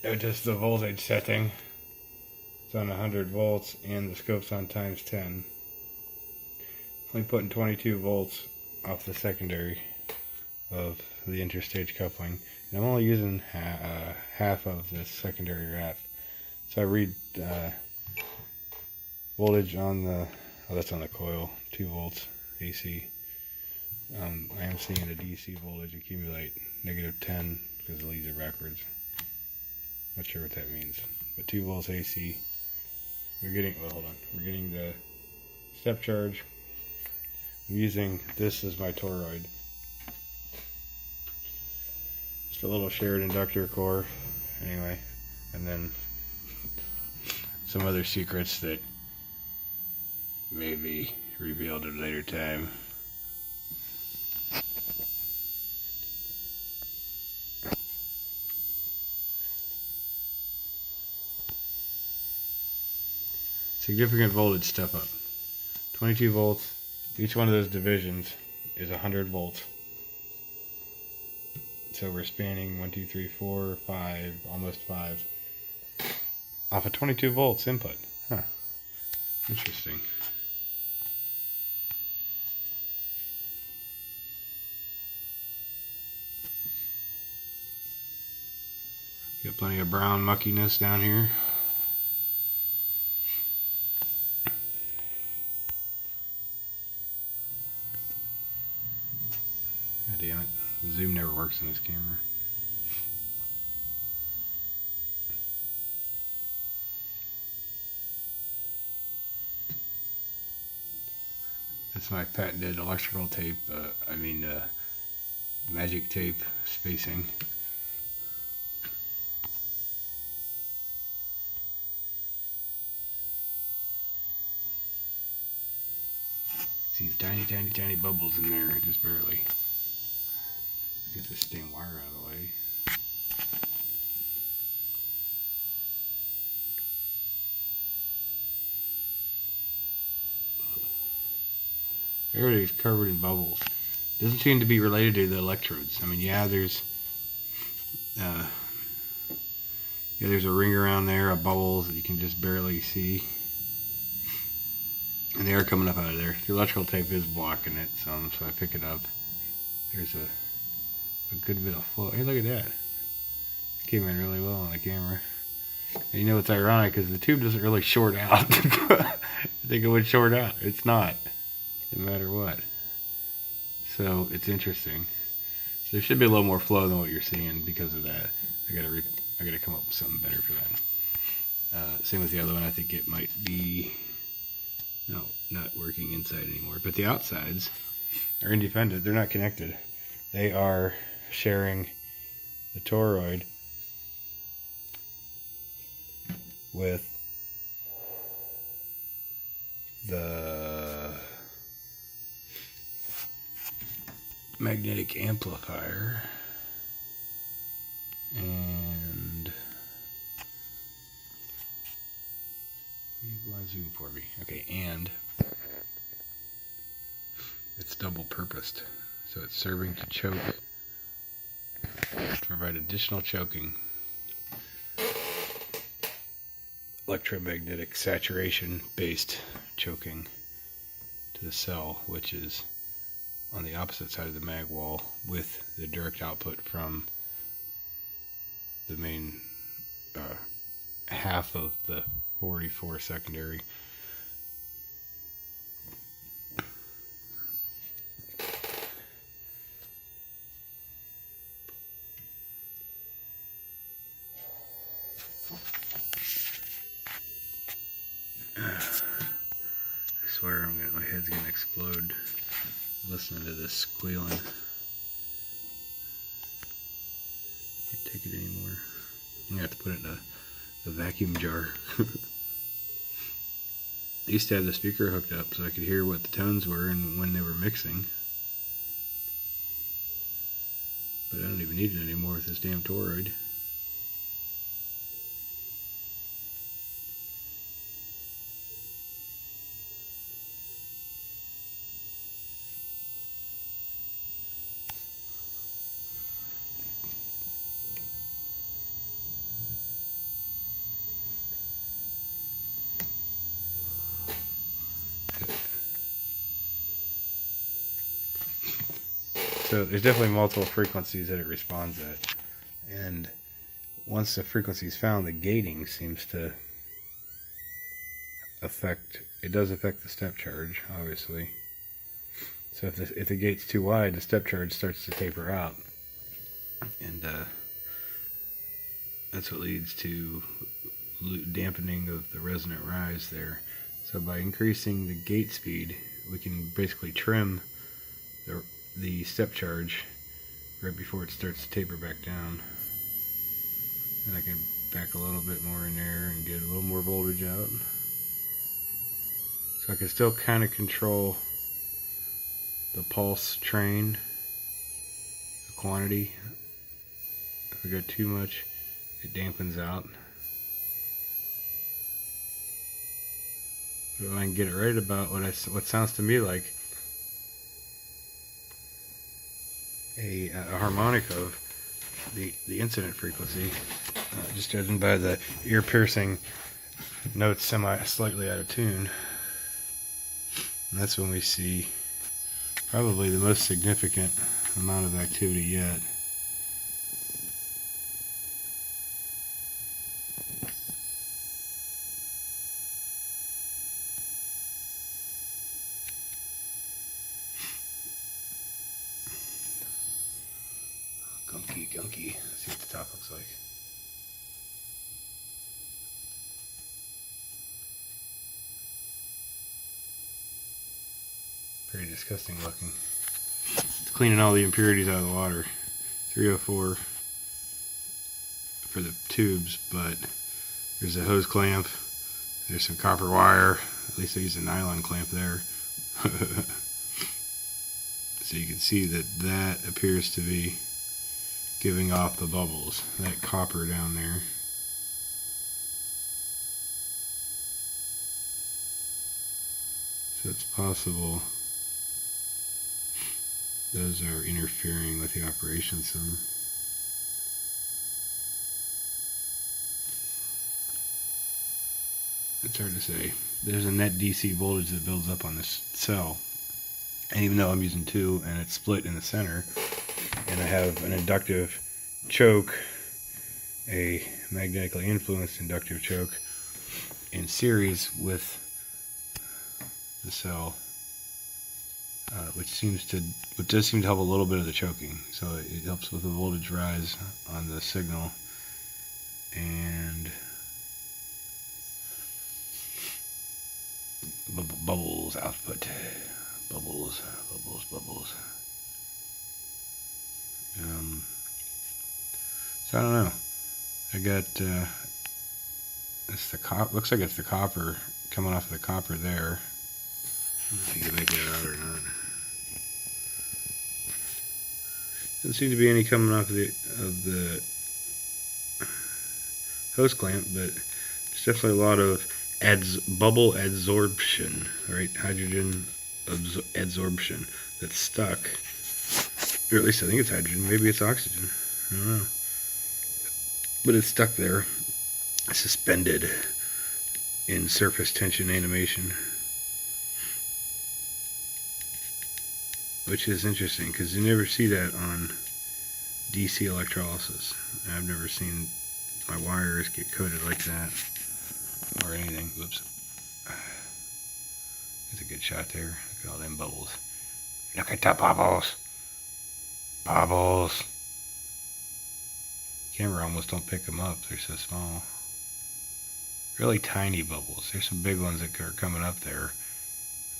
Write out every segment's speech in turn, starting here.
Notice the voltage setting. It's on 100 volts and the scope's on times 10. Only putting 22 volts off the secondary of the interstage coupling. And I'm only using half of this secondary wrap. So I read voltage on the, oh, that's on the coil, 2 volts AC. I am seeing a DC voltage accumulate, -10, because the leads are backwards. Not sure what that means, but 2 volts AC. We're getting, well, hold on, we're getting the step charge. I'm using this as my toroid. Just a little shared inductor core, anyway, and then some other secrets that may be revealed at a later time. Significant voltage step up. 22 volts. Each one of those divisions is 100 volts. So we're spanning 1, 2, 3, 4, 5, almost 5. Off of 22 volts input. Huh. Interesting. Got plenty of brown muckiness down here. God damn it. The zoom never works in this camera. That's my patented electrical tape, magic tape spacing. See tiny, tiny, tiny bubbles in there, just barely. Get this damn wire out of the way. Everything's covered in bubbles. Doesn't seem to be related to the electrodes. I mean, yeah, there's a ring around there of bubbles that you can just barely see. And they are coming up out of there. The electrical tape is blocking it some, so I pick it up. There's a good bit of flow. Hey, look at that. It came in really well on the camera. And you know what's ironic is the tube doesn't really short out. I think it would short out. It's not, no matter what. So it's interesting. So there should be a little more flow than what you're seeing because of that. I gotta come up with something better for that. Same with the other one. I think it might be not working inside anymore. But the outsides are independent. They're not connected. They are sharing the toroid with the magnetic amplifier, and you want to zoom for me, okay, and it's double purposed, so it's serving to choke, to provide additional choking, electromagnetic saturation based choking to the cell, which is on the opposite side of the mag wall with the direct output from the main half of the 44 secondary. I swear my head's gonna explode listening to this squealing. Can't take it anymore. I'm gonna have to put it in a vacuum jar. I used to have the speaker hooked up so I could hear what the tones were and when they were mixing. But I don't even need it anymore with this damn toroid. So there's definitely multiple frequencies that it responds at. And once the frequency is found, the gating seems to it does affect the step charge, obviously. So if the gate's too wide, the step charge starts to taper out. And that's what leads to dampening of the resonant rise there. So by increasing the gate speed, we can basically trim the step charge right before it starts to taper back down. And I can back a little bit more in there and get a little more voltage out. So I can still kind of control the pulse train, the quantity. If I go too much, it dampens out. So I can get it right about what sounds to me like a harmonic of the incident frequency, just judging by the ear-piercing notes slightly out of tune. And that's when we see probably the most significant amount of activity yet. Gunky. Let's see what the top looks like. Very disgusting looking. It's cleaning all the impurities out of the water. 304 for the tubes, but there's a hose clamp. There's some copper wire. At least I used a nylon clamp there. So you can see that appears to be giving off the bubbles. That copper down there. So it's possible those are interfering with the operation some. It's hard to say. There's a net DC voltage that builds up on this cell. And even though I'm using 2 and it's split in the center, and I have an inductive choke, a magnetically influenced inductive choke, in series with the cell, which does seem to help a little bit of the choking. So it helps with the voltage rise on the signal. And bubbles output. Bubbles. So I don't know. I got it's the looks like it's the copper coming off of the copper there. I don't know if you can make that out or not. Doesn't seem to be any coming off of the hose clamp, but there's definitely a lot of bubble adsorption, right? Hydrogen adsorption that's stuck. Or at least I think it's hydrogen. Maybe it's oxygen. I don't know. But it's stuck there, suspended in surface tension animation. Which is interesting, because you never see that on DC electrolysis. I've never seen my wires get coated like that, or anything. Whoops. That's a good shot there. Look at all them bubbles. Look at the bubbles. Bubbles. Camera almost don't pick them up. They're so small. Really tiny bubbles. There's some big ones that are coming up there.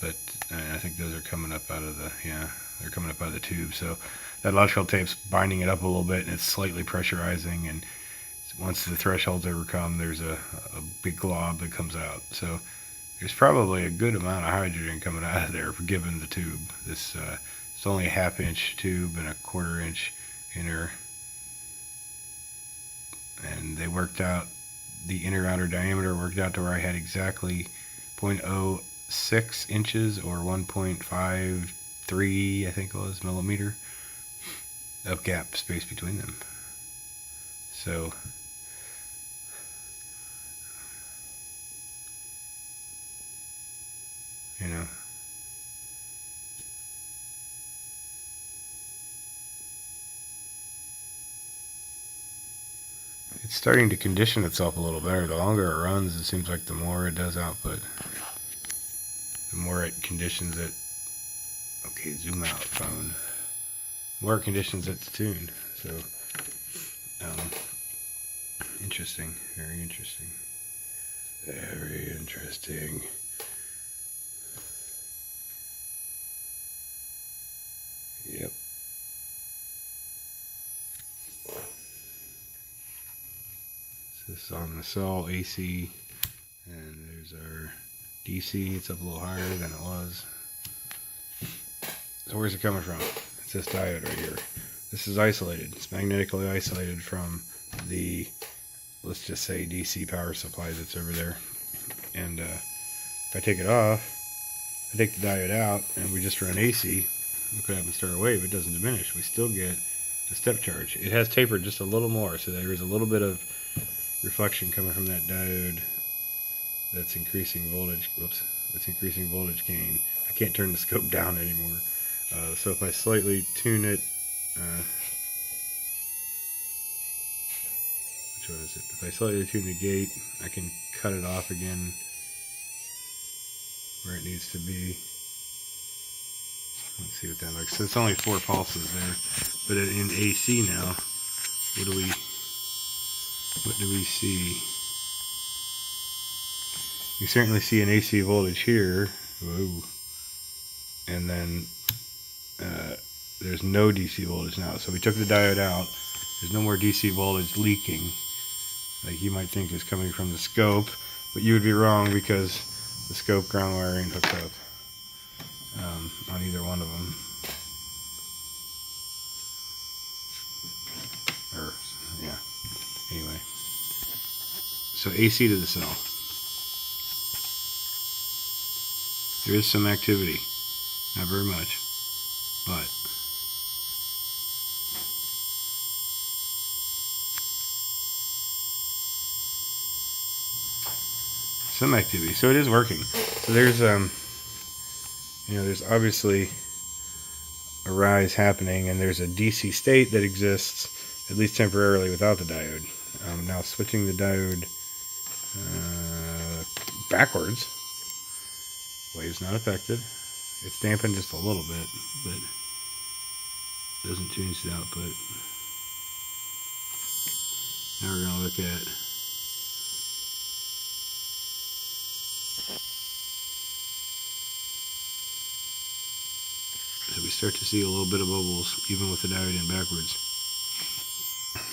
But I think those are coming up out of they're coming up out of the tube. So that electrical tape's binding it up a little bit, and it's slightly pressurizing. And once the threshold's overcome, there's a big glob that comes out. So there's probably a good amount of hydrogen coming out of there, given the tube. It's only a 1/2 inch tube and a 1/4 inch inner. And they worked out the inner outer diameter worked out to where I had exactly 0.06 inches or 1.53, I think it was, millimeter of gap space between them. So It's starting to condition itself a little better. The longer it runs, it seems like the more it does output. The more it conditions it. Okay, zoom out, phone. The more it conditions its tune. So, interesting. Very interesting. Very interesting. Yep. So this is on the cell AC, and there's our DC. It's up a little higher than it was. So where's it coming from? It's this diode right here. This is isolated. It's magnetically isolated from the, let's just say, DC power supply that's over there. And if I take it off, I take the diode out, and we just run AC. Look what happens to our wave. It doesn't diminish. We still get a step charge. It has tapered just a little more, so there is a little bit of reflection coming from that diode that's increasing voltage. Whoops, that's increasing voltage gain. I can't turn the scope down anymore. So if I slightly tune it, which one is it? If I slightly tune the gate, I can cut it off again where it needs to be. Let's see what that looks. So it's only 4 pulses there, but in AC now, what do we see? You certainly see an AC voltage here. Whoa. And then there's no DC voltage now. So we took the diode out. There's no more DC voltage leaking, like you might think is coming from the scope, but you would be wrong because the scope ground wire ain't hooked up on either one of them. Or, yeah. Anyway. So AC to the cell. There is some activity. Not very much. But some activity. So it is working. So there's there's obviously a rise happening, and there's a DC state that exists, at least temporarily, without the diode. Now switching the diode backwards, wave's not affected. It's dampened just a little bit, but doesn't change the output. Now we're going to look at so we start to see a little bit of bubbles even with the diode in backwards,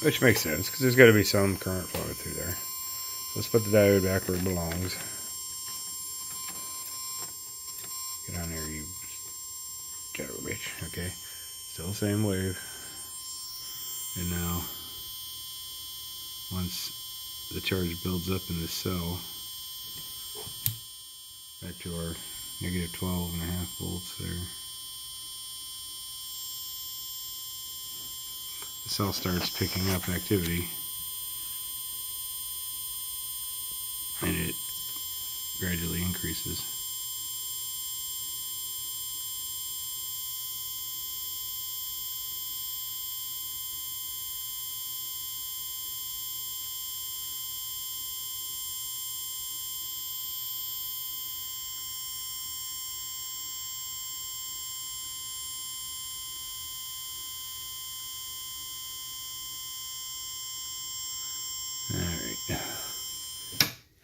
which makes sense because there's got to be some current flowing through there. So let's put the diode back where it belongs. Get on there, you shadow bitch. Okay, still the same wave. And now, once the charge builds up in this cell, back to our negative 12.5 volts there. The cell starts picking up activity, and it gradually increases. Alright,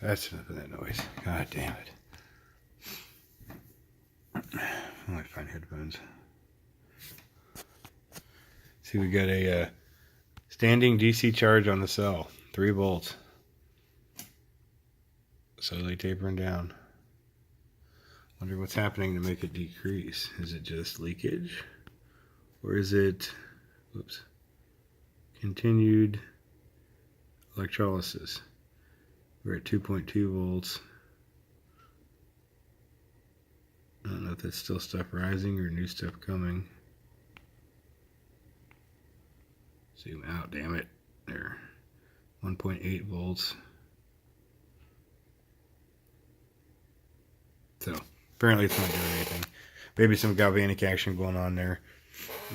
that's enough of that noise. God damn it. I might find headphones. See, we got a standing DC charge on the cell, 3 volts. Slowly tapering down. Wonder what's happening to make it decrease. Is it just leakage? Or is it, whoops, continued electrolysis? We're at 2.2 volts. I don't know if that's still stuff rising or new stuff coming. Zoom out, damn it. There. 1.8 volts. So, apparently it's not doing anything. Maybe some galvanic action going on there,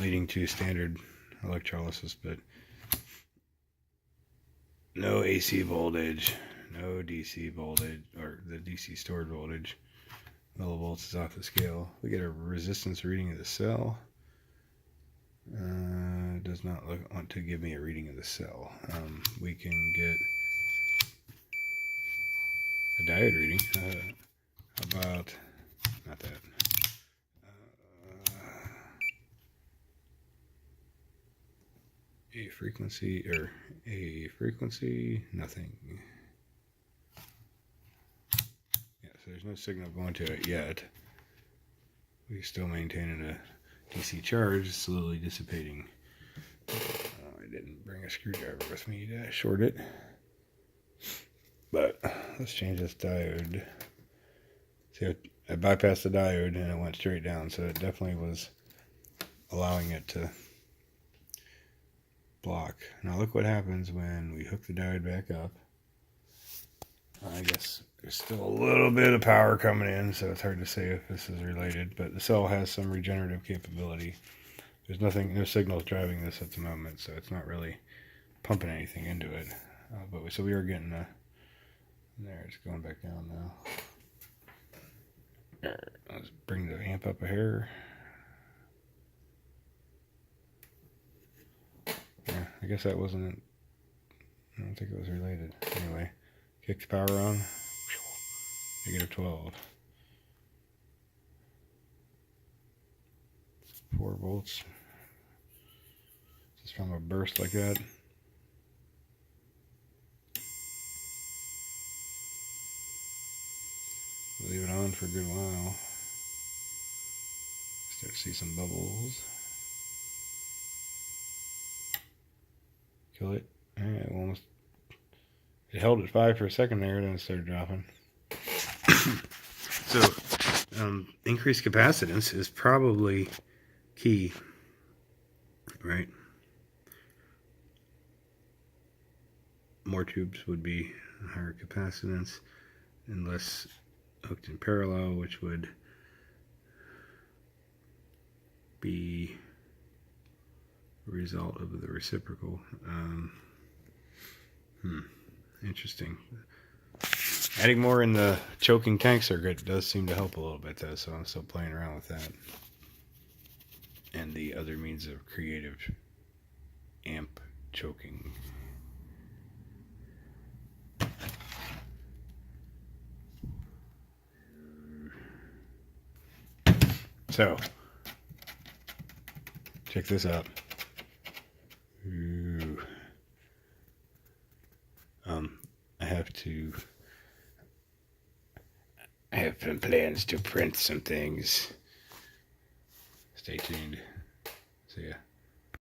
leading to standard electrolysis, but No AC voltage, no DC voltage, or the DC stored voltage. Millivolts is off the scale. We get a resistance reading of the cell. It does not want to give me a reading of the cell. We can get a diode reading. How about, not that. A frequency, nothing. Yeah, so there's no signal going to it yet. We're still maintaining a DC charge, slowly dissipating. I didn't bring a screwdriver with me to short it. But let's change this diode. See, I bypassed the diode and it went straight down, so it definitely was allowing it to block. Now look what happens when we hook the diode back up. I guess there's still a little bit of power coming in, so it's hard to say if this is related, but the cell has some regenerative capability. There's no signals driving this at the moment, so it's not really pumping anything into it. So we are getting there, it's going back down now. Let's bring the amp up a hair. Yeah, I guess that wasn't, I don't think it was related. Anyway, kick the power on, -12. 4 volts. Just from a burst like that. Leave it on for a good while. Start to see some bubbles. Kill it. It held at 5 for a second there, then it started dropping. So, increased capacitance is probably key, right? More tubes would be higher capacitance, unless hooked in parallel, which would be a result of the reciprocal. Interesting. Adding more in the choking tank circuit does seem to help a little bit though, so I'm still playing around with that. And the other means of creative amp choking. So, check this out. Ooh. I have some plans to print some things. Stay tuned. See ya.